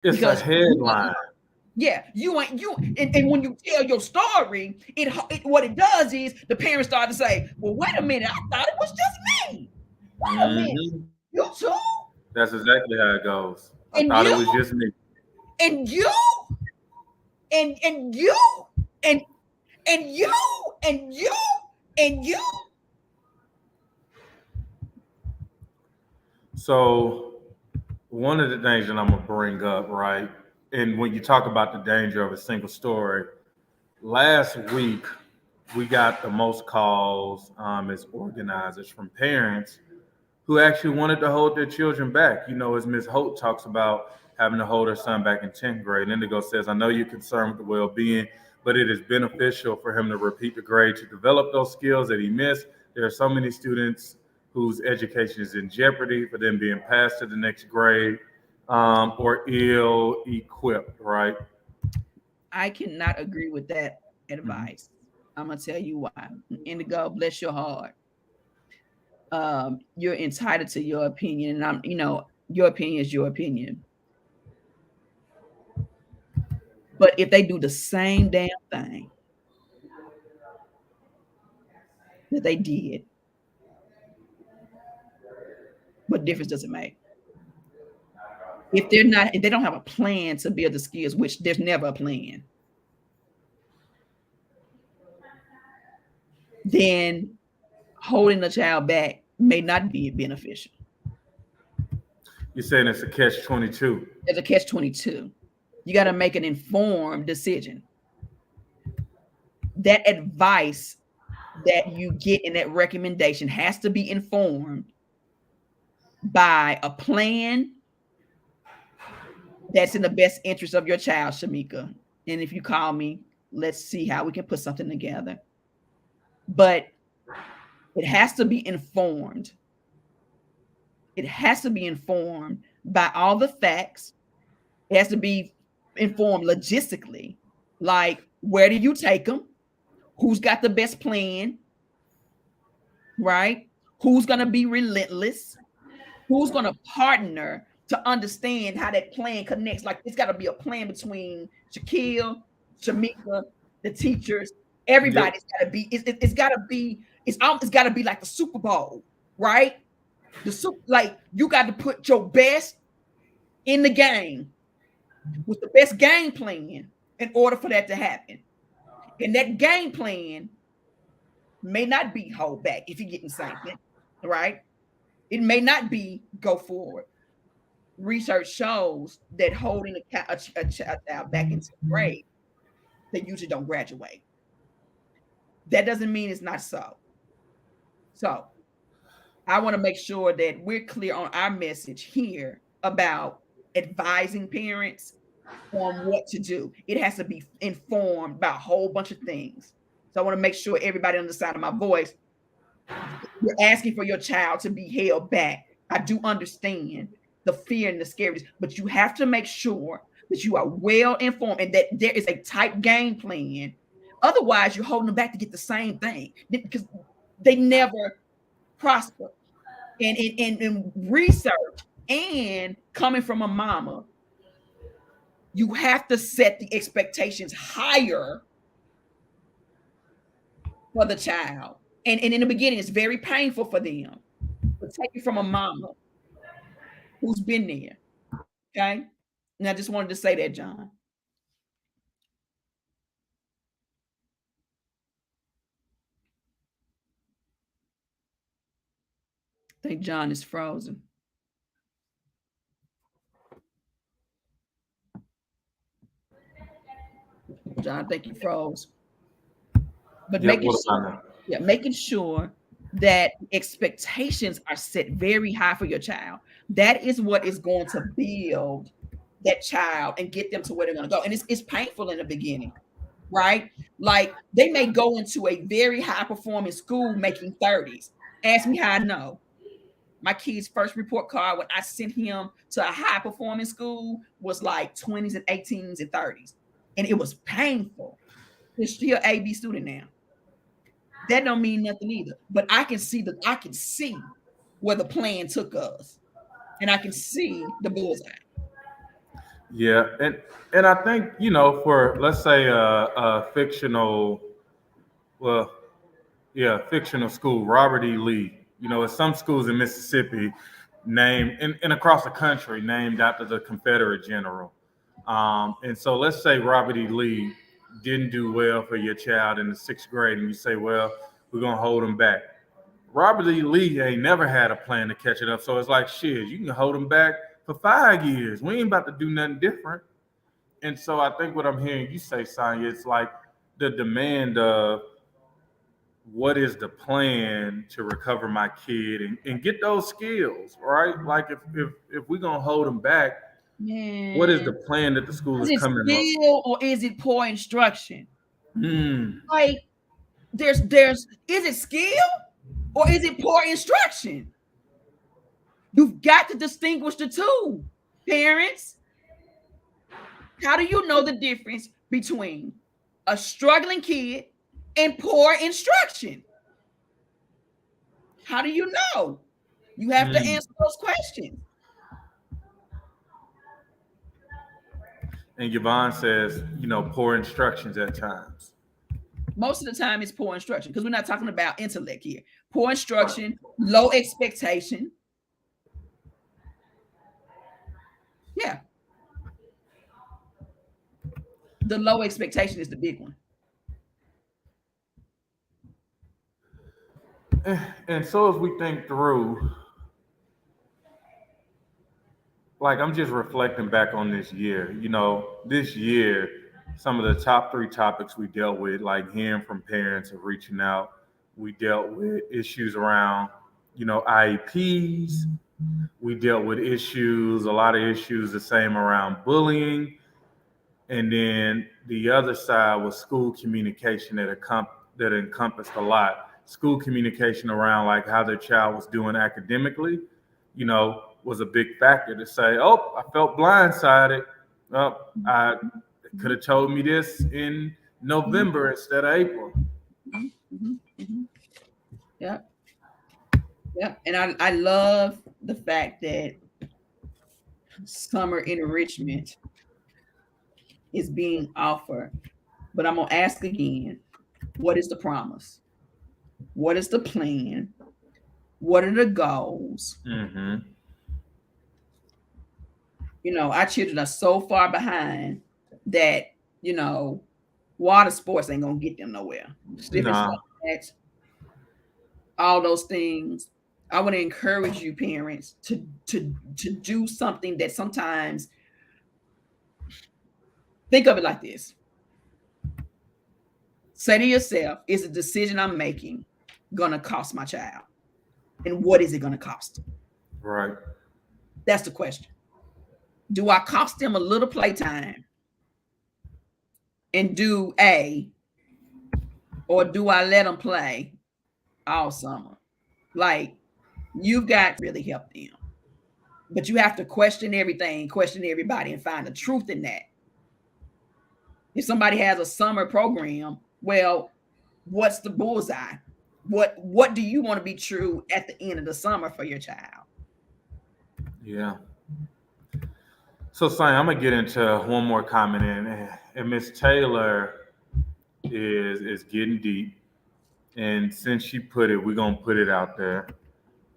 It's a because headline. yeah, you ain't you, and when you tell your story, what it does is the parents start to say, "Well, wait a minute, I thought it was just me. Wait a minute, Hmm. you too, That's exactly how it goes. I and thought it you, was just me. and you, and you, and you, and you, and you." So one of the things that I'm gonna bring up, right? And when you talk about the danger of a single story, last week we got the most calls as organizers from parents who actually wanted to hold their children back. You know, as Ms. Holt talks about having to hold her son back in 10th grade. Indigo says, I know you're concerned with the well being, but it is beneficial for him to repeat the grade to develop those skills that he missed. There are so many students whose education is in jeopardy for them being passed to the next grade or ill equipped, right? I cannot agree with that Mhm. advice. I'm gonna tell you why. Indigo, bless your heart. You're entitled to your opinion, and your opinion is your opinion. But if they do the same damn thing that they did, what difference does it make? If they don't have a plan to build the skills, which there's never a plan, then holding the child back may not be beneficial. You're saying it's a catch 22. There's a catch 22. You got to make an informed decision. That advice that you get in that recommendation has to be informed by a plan that's in the best interest of your child, Shamika. And if you call me, let's see how we can put something together. But it has to be informed. It has to be informed by all the facts. It has to be informed logistically. Like, where do you take them? Who's got the best plan? Right? Who's going to be relentless? Who's going to partner to understand how that plan connects? Like, it's got to be a plan between Shaquille, Shamika, the teachers. Yep. Everybody's got to be. It's got to be. It's got to be like the Super Bowl, right? Like you got to put your best in the game with the best game plan in order for that to happen. And that game plan may not be hold back if you're getting something, right? It may not be go forward. Research shows that holding a child back into grade, they usually don't graduate. That doesn't mean it's not so. So I want to make sure that we're clear on our message here about advising parents on what to do. It has to be informed by a whole bunch of things. So I want to make sure everybody on the side of my voice, you're asking for your child to be held back. I do understand the fear and the scariness, but you have to make sure that you are well informed and that there is a tight game plan. Otherwise, you're holding them back to get the same thing because they never prosper. And in research and coming from a mama, you have to set the expectations higher for the child. And in the beginning, it's very painful for them. But take it from a mama who's been there. Okay. And I just wanted to say that, John. I think John is frozen. John, I think you froze. But Yep. What about now? making sure that expectations are set very high for your child. That is what is going to build that child and get them to where they're going to go. And it's painful in the beginning, right? Like they may go into a very high performing school making 30s. Ask me how I know. My kid's first report card when I sent him to a high performing school was like 20s and 18s and 30s. And it was painful. He's still AB student now. That don't mean nothing either. But I can see where the plan took us. And I can see the bullseye. Yeah, and I think for let's say a fictional, well, yeah, fictional school, Robert E. Lee. It's some schools in Mississippi named and across the country named after the Confederate general. And so let's say Robert E. Lee didn't do well for your child in the sixth grade, and you say, well, we're gonna hold him back. Robert E. Lee ain't never had a plan to catch it up. So it's like, shit, you can hold him back for 5 years. We ain't about to do nothing different. And so I think what I'm hearing you say, Sonya, it's like the demand of what is the plan to recover my kid and get those skills, right? Like if we're gonna hold them back, what is the Man, plan that the school is is it coming up? skill or is it poor instruction? Mm, Like there's is it skill or is it poor instruction? You've got to distinguish the two, parents. How do you know the difference between a struggling kid and poor instruction? How do you know? You have to mm. answer those questions. And Yvonne says, poor instructions at times. Most of the time, it's poor instruction because we're not talking about intellect here. Poor instruction, low expectation. Yeah. The low expectation is the big one. And so as we think through, like I'm just reflecting back on this year. This year, some of the top three topics we dealt with, like hearing from parents and reaching out, we dealt with issues around, IEPs. We dealt with issues, a lot of issues the same around bullying. And then the other side was school communication that encompassed a lot. School communication around like how their child was doing academically, was a big factor to say, oh, I felt blindsided. Oh, I could have told me this in November instead of April. Mm-hmm. Mm-hmm. Yeah. Yeah. And I love the fact that summer enrichment is being offered. But I'm going to ask again, what is the promise? What is the plan? What are the goals? Mm-hmm. Our children are so far behind that, water sports ain't going to get them nowhere. Slip and Nah. slide, all those things. I want to encourage you, parents, to do something that sometimes think of it like this. Say to yourself, is the decision I'm making going to cost my child? And what is it going to cost? Right. That's the question. Do I cost them a little playtime and do A, or do I let them play all summer? Like, you've got to really help them. But you have to question everything, question everybody, and find the truth in that. If somebody has a summer program, well, what's the bullseye? What do you want to be true at the end of the summer for your child? Yeah. So, Sonya, I'm gonna get into one more comment, and Miss Taylor is getting deep, and since she put it, we're gonna put it out there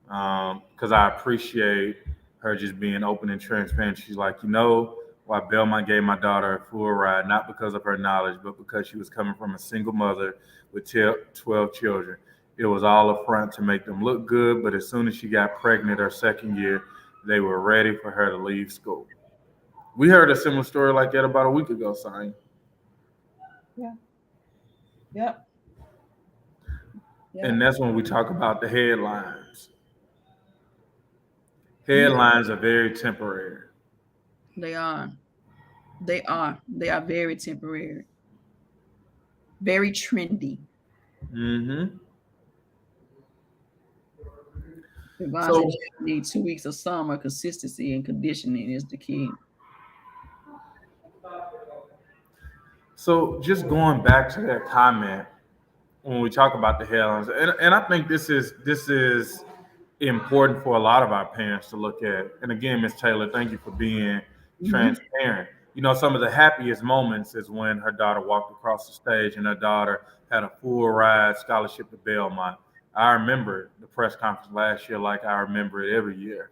because I appreciate her just being open and transparent. She's like, why Belmont gave my daughter a full ride, not because of her knowledge, but because she was coming from a single mother with 12 children. It was all a front to make them look good, but as soon as she got pregnant her second year, they were ready for her to leave school. We heard a similar story like that about a week ago, Sonya. Yeah. Yep. And Yep. that's when we talk about the headlines. Yeah, Headlines are very temporary. they are. They are. They are very temporary, very trendy. Mm-hmm. Yvonne said So, you need 2 weeks of summer consistency and conditioning is the key. so just going back to that comment when we talk about the headlines, and I think this is important for a lot of our parents to look at. And again, Miss Taylor, thank you for being transparent. Some of the happiest moments is when her daughter walked across the stage and her daughter had a full ride scholarship to Belmont. I remember the press conference last year like I remember it every year.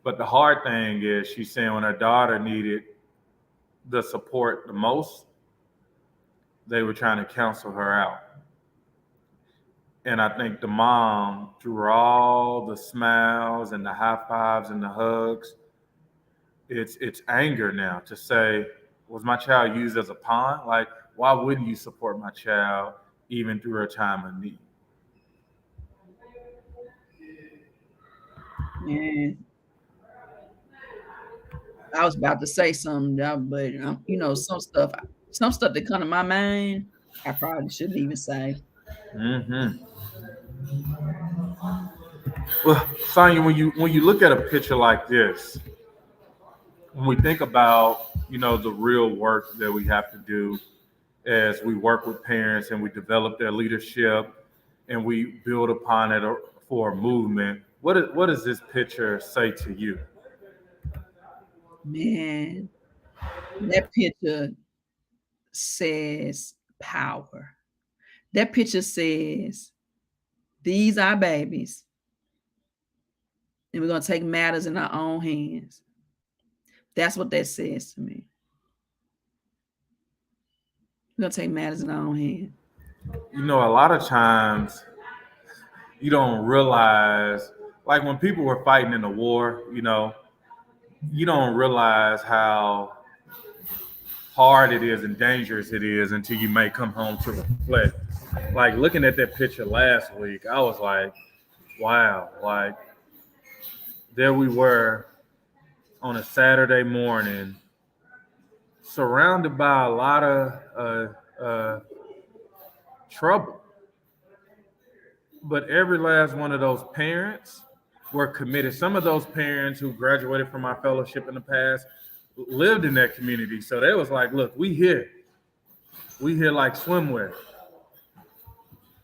But the hard thing is she's saying when her daughter needed the support the most, they were trying to counsel her out. And I think the mom, through all the smiles and the high fives and the hugs, it's anger now to say, was my child used as a pawn? Like, why wouldn't you support my child even through a time of need? And I was about to say something, but some stuff that come to my mind, I probably shouldn't even say. Hmm. Well, Sonya, when you look at a picture like this, when we think about the real work that we have to do as we work with parents and we develop their leadership and we build upon it for a movement, what does this picture say to you? Man, that picture says power. That picture says these are babies, and we're gonna take matters in our own hands. That's what that says to me. We're gonna take matters in our own hands. A lot of times you don't realize, like when people were fighting in the war, you don't realize how hard it is and dangerous it is until you may come home to reflect. Like looking at that picture last week, I was like, wow, like there we were on a Saturday morning, surrounded by a lot of trouble. But every last one of those parents were committed. Some of those parents who graduated from our fellowship in the past lived in that community. So they was like, look, we here. We here like swimwear.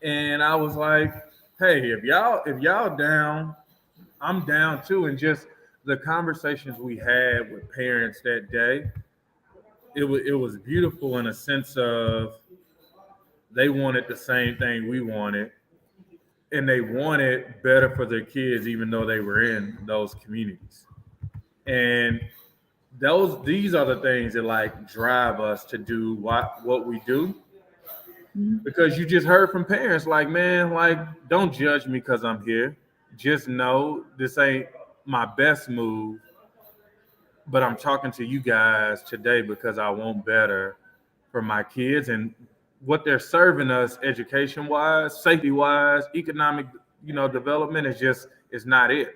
And I was like, hey, if y'all down, I'm down too. And just the conversations we had with parents that day, it was beautiful in a sense of they wanted the same thing we wanted, and they wanted better for their kids, even though they were in those communities. And these are the things that like drive us to do what we do, Mhm. because you just heard from parents like, man, like don't judge me because I'm here. Just know this ain't my best move, but I'm talking to you guys today because I want better for my kids, and what they're serving us education wise, safety wise, economic, development is not it.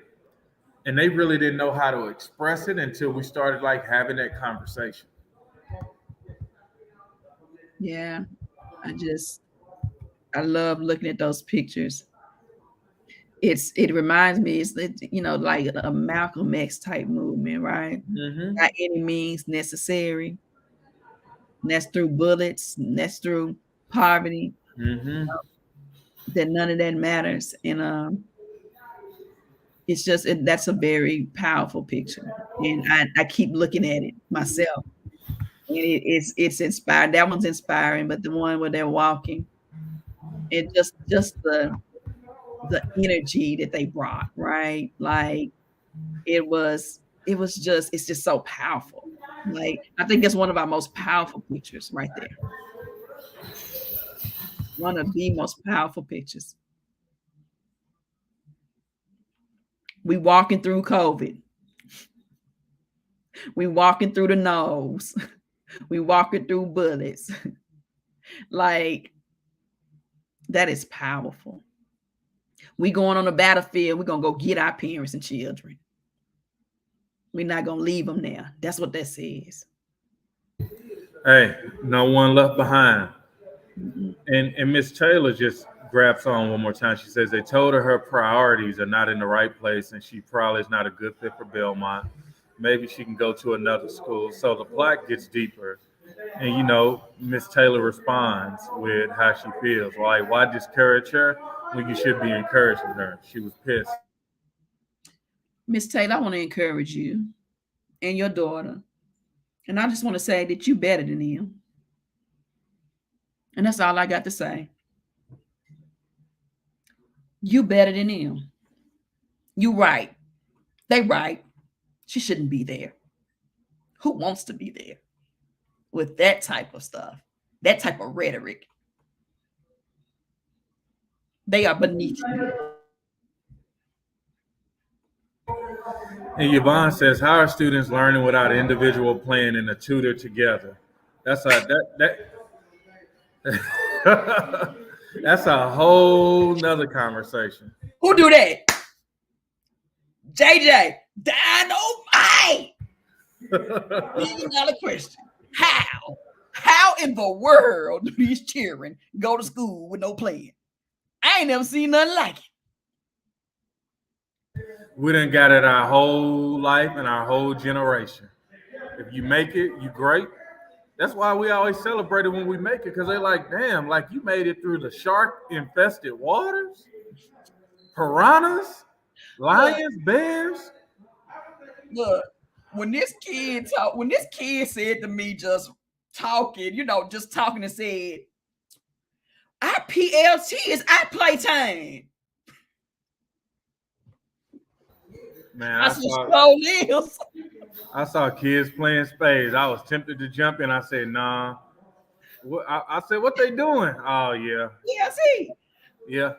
And they really didn't know how to express it until we started like having that conversation. Yeah, I love looking at those pictures. It reminds me, like a Malcolm X type movement, right? Hmm. By any means necessary. And that's through bullets, and that's through poverty. Hmm. That none of that matters, and that's a very powerful picture, and I keep looking at it myself, and it's inspired. That one's inspiring, but the one where they're walking, and just the energy that they brought, right? Like it's just so powerful. Like I think it's one of our most powerful pictures right there. One of the most powerful pictures. We walking through COVID. We walking through the nose. We walking through bullets. Like that is powerful. We going on the battlefield. We're gonna go get our parents and children. We're not gonna leave them there. That's what that says. Hey, no one left behind. Mhm. And Miss Taylor just grabs on one more time. She says they told her priorities are not in the right place, and she probably is not a good fit for Belmont. Maybe she can go to another school. So the plaque gets deeper, and Miss Taylor responds with how she feels. Like, why discourage her when you should be encouraging her? She was pissed. Miss Taylor, I want to encourage you and your daughter. And I just want to say that you better than them. And that's all I got to say. You better than them. You right. They right. She shouldn't be there. Who wants to be there with that type of stuff? That type of rhetoric. They are beneath you. And Yvonne says, how are students learning without individual plan and a tutor together? That's a that that's a whole nother conversation. Who do that? JJ. Dynamite. $1 question. How? How in the world do these children go to school with no plan? I ain't never seen nothing like it. We done got it our whole life and our whole generation. If you make it, you great. That's why we always celebrate it when we make it, because they're like, damn, like you made it through the shark infested waters, piranhas, lions, bears. Look, when this kid said to me, just talking, just talking, and said, our PLT is our playtime. Man, I saw kids playing spades. I was tempted to jump in. I said, nah. I said, what they doing? Oh, yeah. Yeah, see? Yeah.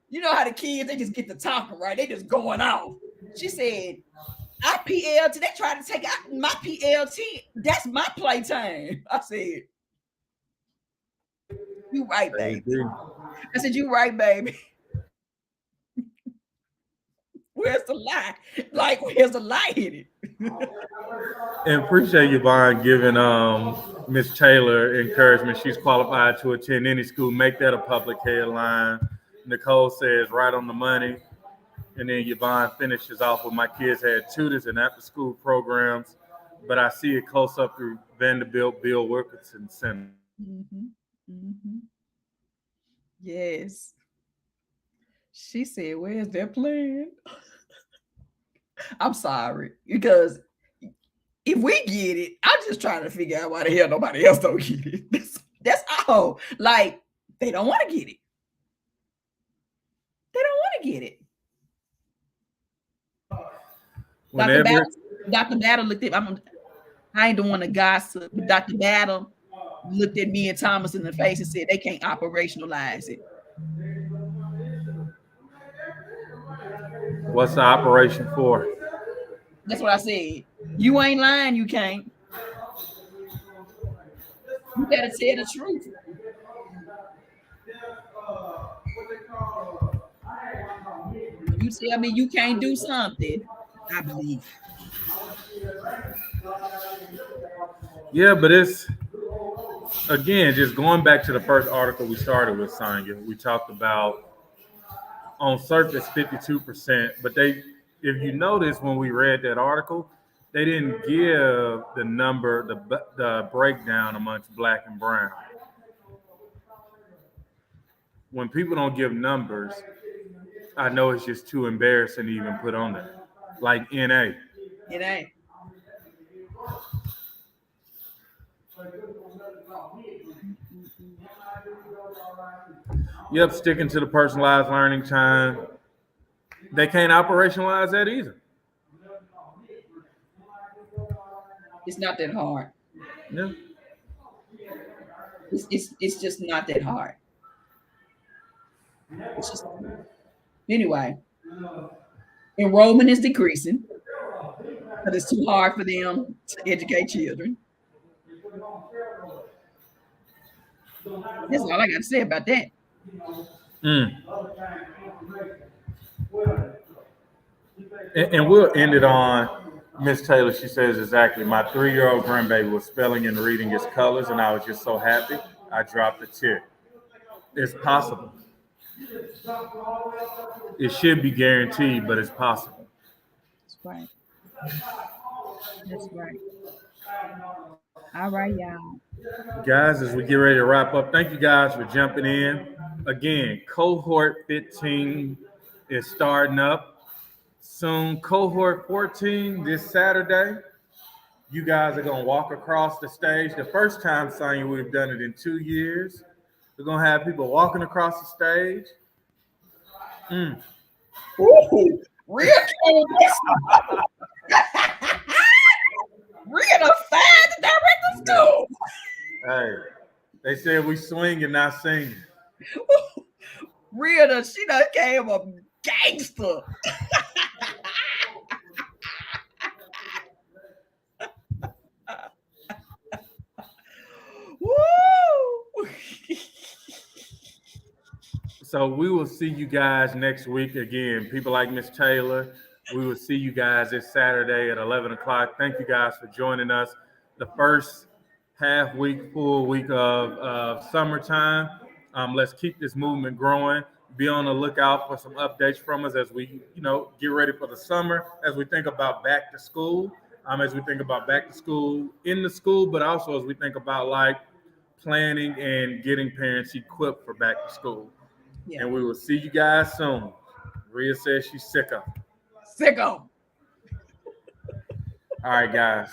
You know how the kids, they just get to talking, right? They just going off. She said, our PLT, they try to take out my PLT. That's my playtime. I said, you right, baby. I said, you right, baby. Where's the lie? Like, where's the lie in it? And appreciate Yvonne giving Miss Taylor encouragement. She's qualified to attend any school. Make that a public headline. Nicole says right on the money. And then Yvonne finishes off with, my kids had tutors and after school programs, but I see it close up through Vanderbilt Bill Wilkinson Center. Mm-hmm. Mm-hmm. Yes. She said, where's their plan? I'm sorry, because if we get it, I'm just trying to figure out why the hell nobody else don't get it. That's all. Like, they don't want to get it. They don't want to get it. Dr. Battle looked at, I ain't the one to gossip, but Dr. Battle looked at me and Thomas in the face and said they can't operationalize it. What's the operation for? That's what I said. You ain't lying, you can't. You gotta tell the truth. You tell me you can't do something, I believe. Yeah, but it's, again, just going back to the first article we started with, Sonya, we talked about on surface 52%, but if you notice when we read that article, they didn't give the number, the breakdown amongst black and brown. When people don't give numbers, I know it's just too embarrassing to even put on there. Like NA. NA. Yep, sticking to the personalized learning time. They can't operationalize that either. It's not that hard. Yeah. It's just not that hard. It's just, anyway, enrollment is decreasing, but it's too hard for them to educate children. That's all I got to say about that. And we'll end it on Miss Taylor. She says, exactly, my 3-year-old grandbaby was spelling and reading his colors, and I was just so happy I dropped a tear. It's possible. It should be guaranteed, but it's possible. That's right. That's right. All right, y'all. Guys, as we get ready to wrap up, thank you guys for jumping in. Again, cohort 15 is starting up soon. Cohort 14 this Saturday. You guys are gonna walk across the stage. The first time, Sonya, we've done it in 2 years. We're gonna have people walking across the stage. Ooh, Rhea came this. Rhea done fired the director's too. Hey, they said we swing and not singing. Rhea done, she done came a gangster. Woo! So we will see you guys next week again. People like Miss Taylor, we will see you guys this Saturday at 11 o'clock. Thank you guys for joining us. The first half week, full week of summertime. Let's keep this movement growing. Be on the lookout for some updates from us as we, get ready for the summer, as we think about back to school, as we think about back to school in the school, but also as we think about like planning and getting parents equipped for back to school. Yeah. And we will see you guys soon. Rhea says she's sick of. Sicko. All right, guys.